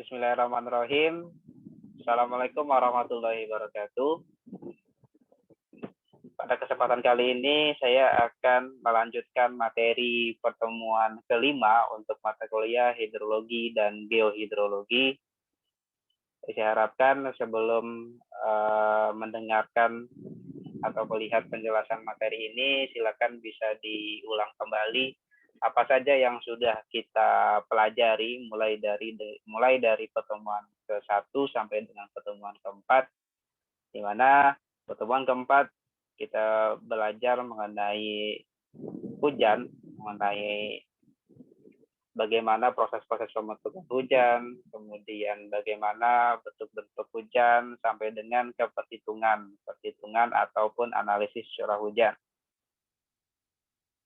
Bismillahirrahmanirrahim. Assalamualaikum warahmatullahi wabarakatuh. Pada kesempatan kali ini saya akan melanjutkan materi pertemuan kelima untuk mata kuliah hidrologi dan geohidrologi. Saya harapkan sebelum mendengarkan atau melihat penjelasan materi ini, silakan bisa diulang kembali apa saja yang sudah kita pelajari mulai dari pertemuan ke-1 sampai dengan pertemuan ke-4, di mana pertemuan ke-4 kita belajar mengenai hujan, mengenai bagaimana proses-proses pembentukan hujan, kemudian bagaimana bentuk-bentuk hujan sampai dengan ke perhitungan ataupun analisis curah hujan.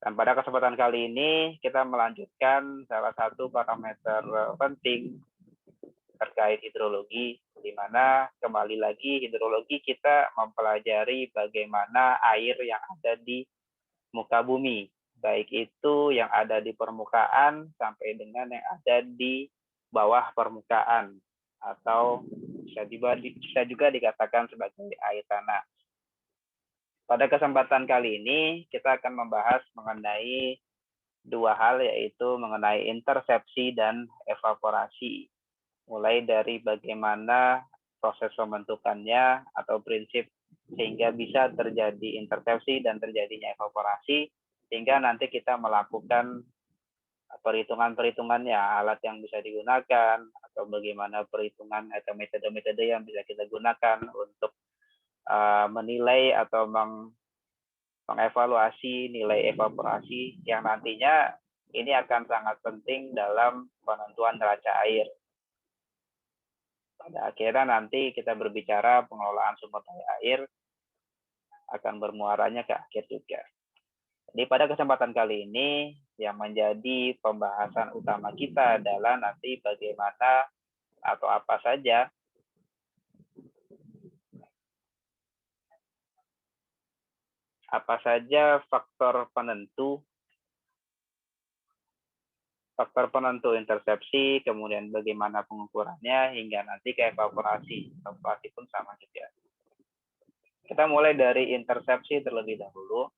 Dan pada kesempatan kali ini kita melanjutkan salah satu parameter penting terkait hidrologi, di mana kembali lagi hidrologi kita mempelajari bagaimana air yang ada di muka bumi, baik itu yang ada di permukaan sampai dengan yang ada di bawah permukaan, atau bisa juga dikatakan sebagai air tanah. Pada kesempatan kali ini, kita akan membahas mengenai dua hal, yaitu mengenai intersepsi dan evaporasi. Mulai dari bagaimana proses pembentukannya atau prinsip sehingga bisa terjadi intersepsi dan terjadinya evaporasi, sehingga nanti kita melakukan perhitungan-perhitungannya, alat yang bisa digunakan, atau bagaimana perhitungan atau metode-metode yang bisa kita gunakan untuk menilai atau mengevaluasi nilai evaporasi yang nantinya ini akan sangat penting dalam penentuan neraca air. Pada akhirnya nanti kita berbicara pengelolaan sumber daya air akan bermuaranya ke akhir juga. Jadi pada kesempatan kali ini yang menjadi pembahasan utama kita adalah nanti bagaimana atau apa saja faktor penentu intersepsi, kemudian bagaimana pengukurannya, hingga nanti ke evaporasi. Evaporasi pun sama juga. Kita mulai dari intersepsi terlebih dahulu.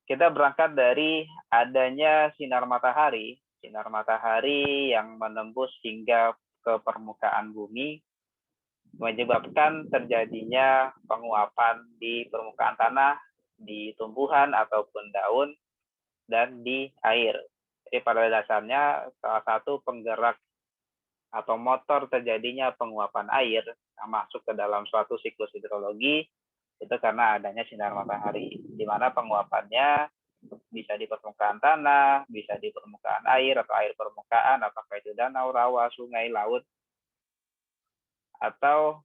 Kita berangkat dari adanya sinar matahari yang menembus hingga ke permukaan bumi, menyebabkan terjadinya penguapan di permukaan tanah, di tumbuhan ataupun daun, dan di air. Jadi pada dasarnya salah satu penggerak atau motor terjadinya penguapan air yang masuk ke dalam suatu siklus hidrologi itu karena adanya sinar matahari, di mana penguapannya bisa di permukaan tanah, bisa di permukaan air atau air permukaan, apakah itu danau, rawa, sungai, laut, atau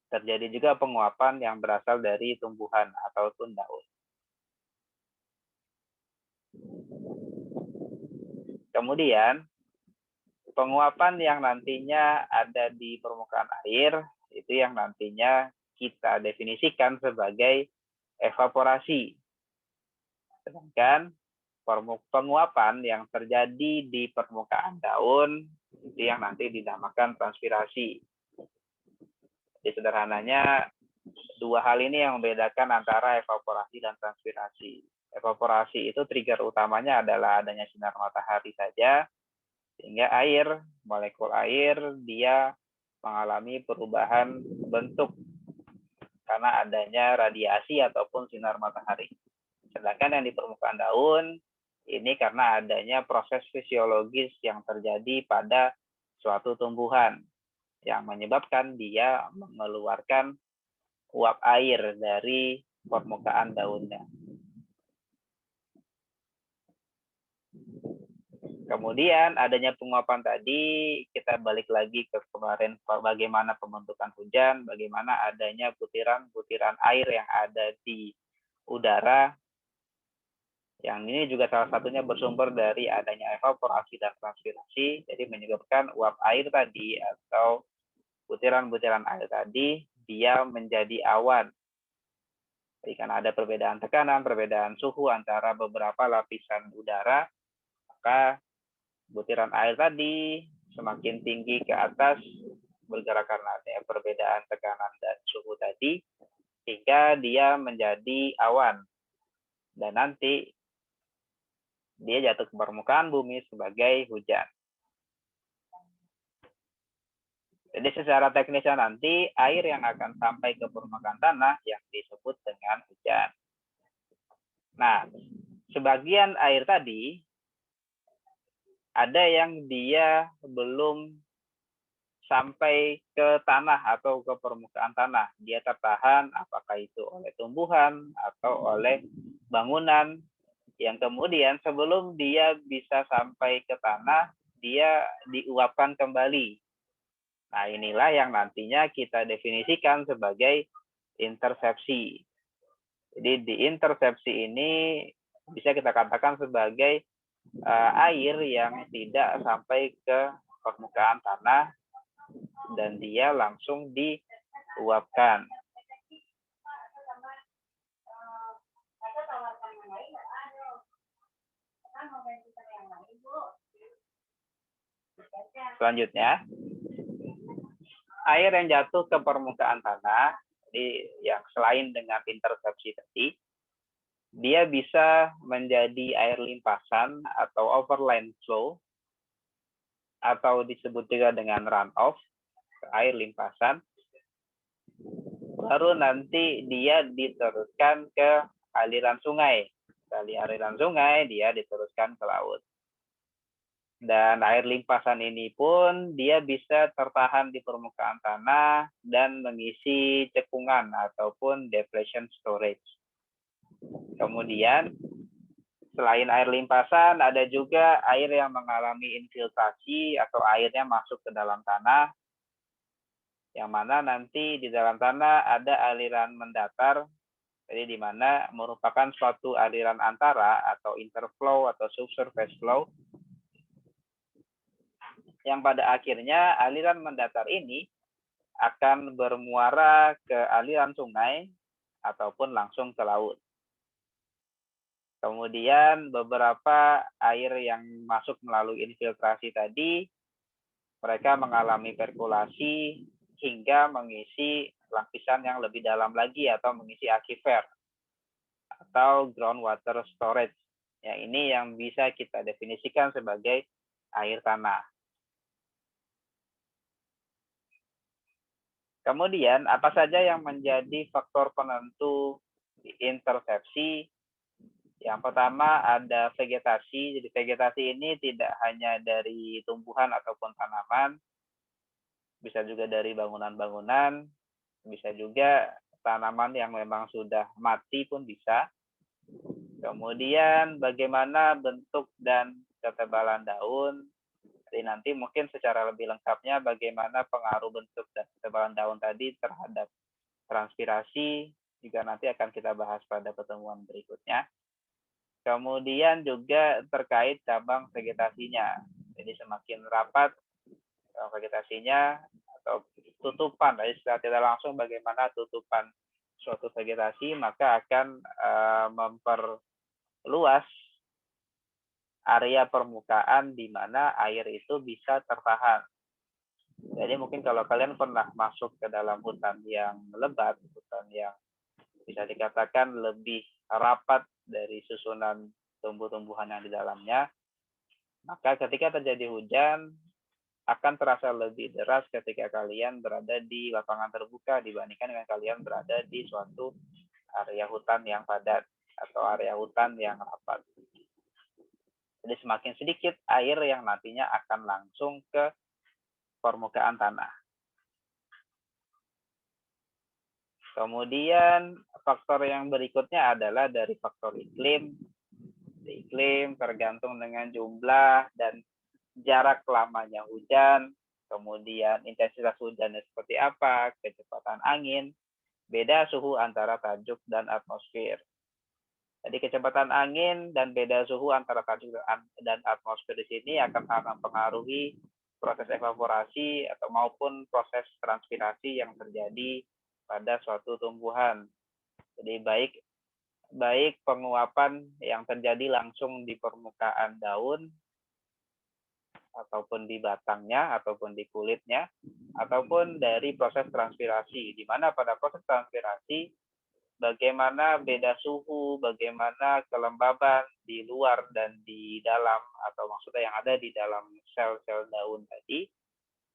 terjadi juga penguapan yang berasal dari tumbuhan ataupun daun. Kemudian, penguapan yang nantinya ada di permukaan air, itu yang nantinya kita definisikan sebagai evaporasi. Sedangkan penguapan yang terjadi di permukaan daun, itu yang nanti dinamakan transpirasi. Jadi sederhananya, dua hal ini yang membedakan antara evaporasi dan transpirasi. Evaporasi itu trigger utamanya adalah adanya sinar matahari saja, sehingga air, molekul air, dia mengalami perubahan bentuk karena adanya radiasi ataupun sinar matahari. Sedangkan yang di permukaan daun, ini karena adanya proses fisiologis yang terjadi pada suatu tumbuhan yang menyebabkan dia mengeluarkan uap air dari permukaan daunnya. Kemudian adanya penguapan tadi, kita balik lagi ke kemarin bagaimana pembentukan hujan, bagaimana adanya butiran-butiran air yang ada di udara. Yang ini juga salah satunya bersumber dari adanya evaporasi dan transpirasi, jadi menyebabkan uap air tadi atau butiran-butiran air tadi, dia menjadi awan. Jadi karena ada perbedaan tekanan, perbedaan suhu antara beberapa lapisan udara, maka butiran air tadi semakin tinggi ke atas bergerak karena adanya perbedaan tekanan dan suhu tadi, hingga dia menjadi awan. Dan nanti dia jatuh ke permukaan bumi sebagai hujan. Jadi secara teknisnya nanti air yang akan sampai ke permukaan tanah yang disebut dengan hujan. Nah, sebagian air tadi ada yang dia belum sampai ke tanah atau ke permukaan tanah. Dia tertahan apakah itu oleh tumbuhan atau oleh bangunan yang kemudian sebelum dia bisa sampai ke tanah, dia diuapkan kembali. Nah, inilah yang nantinya kita definisikan sebagai intersepsi. Jadi di intersepsi ini bisa kita katakan sebagai air yang tidak sampai ke permukaan tanah dan dia langsung diuapkan. Selanjutnya, air yang jatuh ke permukaan tanah, jadi yang selain dengan intersepsi tadi, dia bisa menjadi air limpasan atau overland flow, atau disebut juga dengan runoff, air limpasan. Baru nanti dia diteruskan ke aliran sungai. Dari aliran sungai, dia diteruskan ke laut. Dan air limpasan ini pun dia bisa tertahan di permukaan tanah dan mengisi cekungan ataupun depletion storage. Kemudian selain air limpasan ada juga air yang mengalami infiltrasi atau airnya masuk ke dalam tanah, yang mana nanti di dalam tanah ada aliran mendatar, jadi di mana merupakan suatu aliran antara atau interflow atau subsurface flow, yang pada akhirnya aliran mendatar ini akan bermuara ke aliran sungai ataupun langsung ke laut. Kemudian beberapa air yang masuk melalui infiltrasi tadi, mereka mengalami perkulasi hingga mengisi lapisan yang lebih dalam lagi atau mengisi aquifer atau groundwater storage. Ya, ini yang bisa kita definisikan sebagai air tanah. Kemudian, apa saja yang menjadi faktor penentu intersepsi? Yang pertama ada vegetasi. Jadi vegetasi ini tidak hanya dari tumbuhan ataupun tanaman, bisa juga dari bangunan-bangunan, bisa juga tanaman yang memang sudah mati pun bisa. Kemudian bagaimana bentuk dan ketebalan daun. Jadi nanti mungkin secara lebih lengkapnya bagaimana pengaruh bentuk dan ketebalan daun tadi terhadap transpirasi juga nanti akan kita bahas pada pertemuan berikutnya. Kemudian juga terkait cabang vegetasinya. Jadi semakin rapat vegetasinya atau tutupan, jadi secara tidak langsung bagaimana tutupan suatu vegetasi, maka akan memperluas area permukaan di mana air itu bisa tertahan. Jadi mungkin kalau kalian pernah masuk ke dalam hutan yang lebat, hutan yang bisa dikatakan lebih rapat dari susunan tumbuh-tumbuhan yang di dalamnya, maka ketika terjadi hujan akan terasa lebih deras ketika kalian berada di lapangan terbuka dibandingkan dengan kalian berada di suatu area hutan yang padat atau area hutan yang rapat. Jadi semakin sedikit air yang nantinya akan langsung ke permukaan tanah. Kemudian faktor yang berikutnya adalah dari faktor iklim. Iklim tergantung dengan jumlah dan jarak lamanya hujan, kemudian intensitas hujannya seperti apa, kecepatan angin, beda suhu antara tajuk dan atmosfer. Jadi kecepatan angin dan beda suhu antara tajuk dan atmosfer di sini akan sangat mempengaruhi proses evaporasi atau maupun proses transpirasi yang terjadi pada suatu tumbuhan. Jadi baik penguapan yang terjadi langsung di permukaan daun ataupun di batangnya, ataupun di kulitnya, ataupun dari proses transpirasi, di mana pada proses transpirasi bagaimana beda suhu, bagaimana kelembaban di luar dan di dalam, atau maksudnya yang ada di dalam sel-sel daun tadi,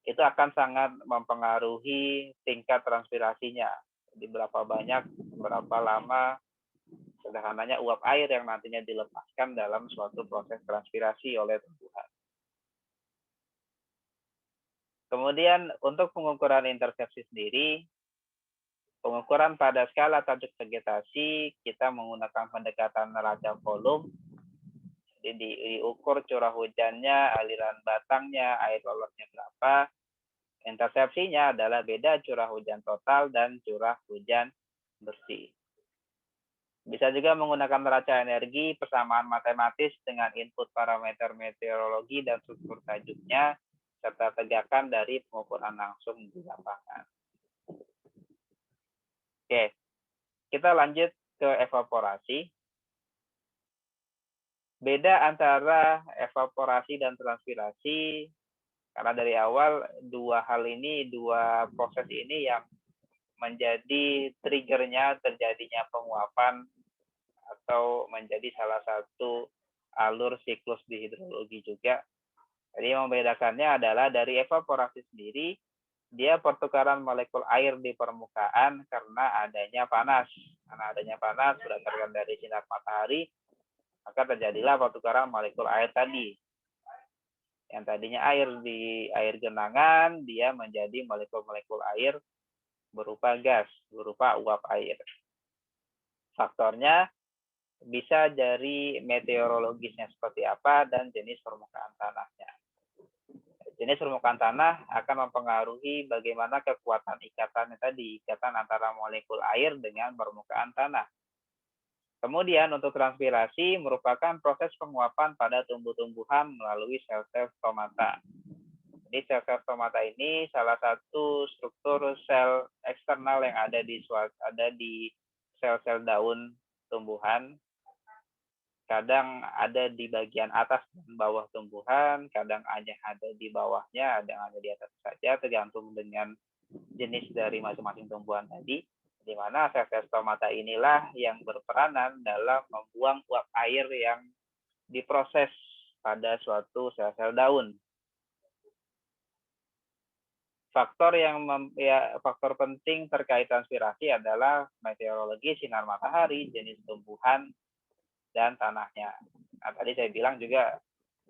itu akan sangat mempengaruhi tingkat transpirasinya. Jadi berapa banyak, berapa lama, sederhananya uap air yang nantinya dilepaskan dalam suatu proses transpirasi oleh tumbuhan. Kemudian untuk pengukuran intersepsi sendiri, pengukuran pada skala tajuk vegetasi, kita menggunakan pendekatan neraca volume. Jadi diukur curah hujannya, aliran batangnya, air lolosnya berapa. Intersepsinya adalah beda curah hujan total dan curah hujan bersih. Bisa juga menggunakan neraca energi, persamaan matematis dengan input parameter meteorologi dan struktur tajuknya, serta tegakan dari pengukuran langsung di lapangan. Oke, kita lanjut ke evaporasi. Beda antara evaporasi dan transpirasi, karena dari awal dua proses ini yang menjadi triggernya terjadinya penguapan atau menjadi salah satu alur siklus di hidrologi juga. Jadi yang membedakannya adalah dari evaporasi sendiri, dia pertukaran molekul air di permukaan karena adanya panas. Karena adanya panas berdasarkan dari sinar matahari, maka terjadilah pertukaran molekul air tadi. Yang tadinya air di air genangan, dia menjadi molekul-molekul air berupa gas, berupa uap air. Faktornya bisa dari meteorologisnya seperti apa dan jenis permukaan tanahnya. Jenis permukaan tanah akan mempengaruhi bagaimana kekuatan ikatan tadi, ikatan antara molekul air dengan permukaan tanah. Kemudian untuk transpirasi merupakan proses penguapan pada tumbuh-tumbuhan melalui sel-sel stomata. Jadi sel-sel stomata ini salah satu struktur sel eksternal yang ada di sel-sel daun tumbuhan. Kadang ada di bagian atas dan bawah tumbuhan, kadang hanya ada di bawahnya, ada yang ada di atas saja, tergantung dengan jenis dari masing-masing tumbuhan tadi, di mana sel-sel stomata inilah yang berperanan dalam membuang uap air yang diproses pada suatu sel-sel daun. Faktor penting terkait transpirasi adalah meteorologi, sinar matahari, jenis tumbuhan, dan tanahnya. Nah, tadi saya bilang juga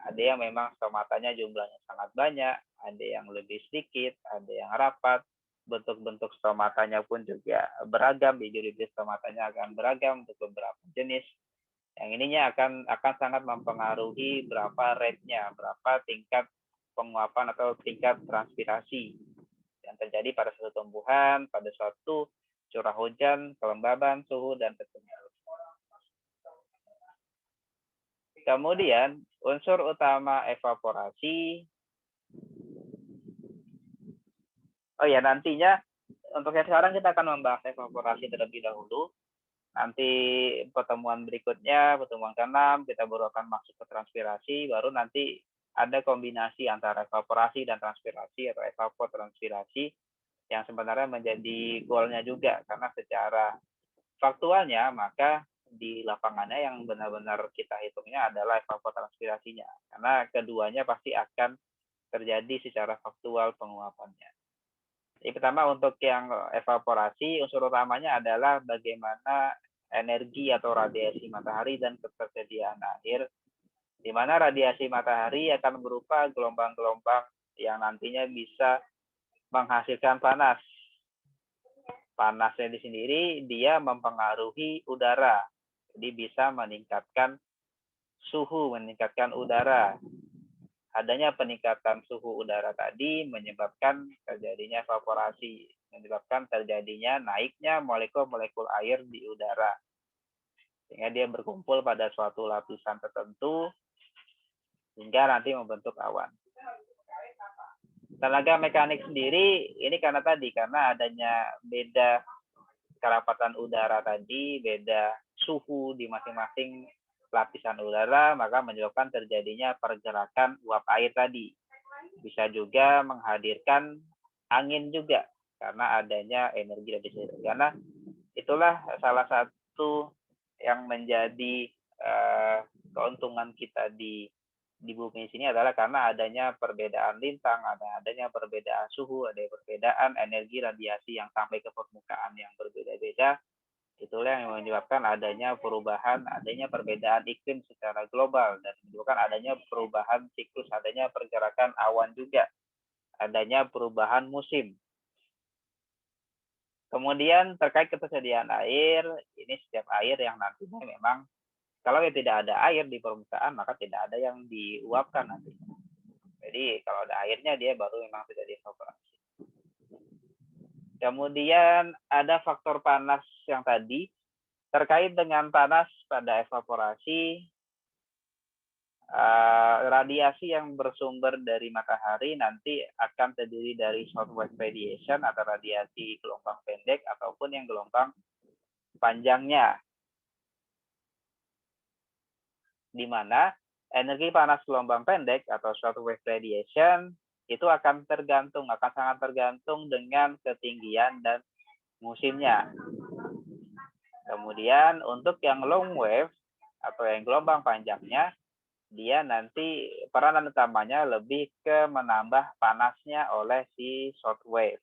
ada yang memang stomatanya jumlahnya sangat banyak, ada yang lebih sedikit, ada yang rapat, bentuk-bentuk stomatanya pun juga beragam, bibit-bibit stomatanya akan beragam untuk beberapa jenis. Yang ininya akan sangat mempengaruhi berapa rate-nya, berapa tingkat penguapan atau tingkat transpirasi yang terjadi pada suatu tumbuhan, pada suatu curah hujan, kelembaban, suhu, dan seterusnya. Kemudian unsur utama evaporasi. Oh ya, nantinya untuk yang sekarang kita akan membahas evaporasi terlebih dahulu. Nanti pertemuan berikutnya, pertemuan ke-6, kita baru akan masuk ke transpirasi, baru nanti ada kombinasi antara evaporasi dan transpirasi atau evapotranspirasi yang sebenarnya menjadi goalnya juga, karena secara faktualnya maka di lapangannya yang benar-benar kita hitungnya adalah evapotranspirasinya, karena keduanya pasti akan terjadi secara faktual penguapannya. Jadi pertama untuk yang evaporasi, unsur utamanya adalah bagaimana energi atau radiasi matahari dan ketersediaan air, di mana radiasi matahari akan berupa gelombang-gelombang yang nantinya bisa menghasilkan panas. Panasnya di sendiri dia mempengaruhi udara, jadi bisa meningkatkan suhu, meningkatkan udara. Adanya peningkatan suhu udara tadi menyebabkan terjadinya evaporasi, menyebabkan terjadinya naiknya molekul-molekul air di udara, sehingga dia berkumpul pada suatu lapisan tertentu hingga nanti membentuk awan. Tenaga mekanik sendiri ini karena adanya beda kerapatan udara tadi, beda suhu di masing-masing lapisan udara, maka menyebabkan terjadinya pergerakan uap air tadi. Bisa juga menghadirkan angin juga karena adanya energi dari situ. Karena itulah salah satu yang menjadi keuntungan kita di bumi sini adalah karena adanya perbedaan lintang, adanya perbedaan suhu, ada perbedaan energi radiasi yang sampai ke permukaan yang berbeda-beda. Itulah yang menyebabkan adanya perubahan, adanya perbedaan iklim secara global, dan menyebabkan adanya perubahan siklus, adanya pergerakan awan juga, adanya perubahan musim. Kemudian terkait ketersediaan air, ini setiap air yang nantinya memang kalau tidak ada air di permukaan maka tidak ada yang diuapkan nantinya. Jadi kalau ada airnya dia baru memang sudah dievaporasi. Kemudian ada faktor panas yang tadi terkait dengan panas pada evaporasi. Radiasi yang bersumber dari matahari nanti akan terdiri dari shortwave radiation atau radiasi gelombang pendek ataupun yang gelombang panjangnya, di mana energi panas gelombang pendek atau shortwave radiation itu akan sangat tergantung dengan ketinggian dan musimnya. Kemudian untuk yang long wave atau yang gelombang panjangnya, dia nanti peranan utamanya lebih ke menambah panasnya oleh si shortwave.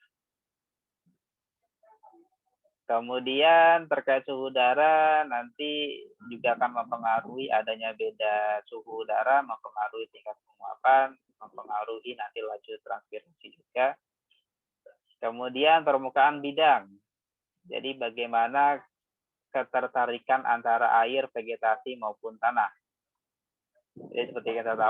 Kemudian terkait suhu udara nanti juga akan mempengaruhi adanya beda suhu udara, mempengaruhi tingkat penguapan, mempengaruhi nanti laju transpirasi juga. Kemudian permukaan bidang. Jadi bagaimana ketertarikan antara air, vegetasi maupun tanah. Jadi seperti kita tahu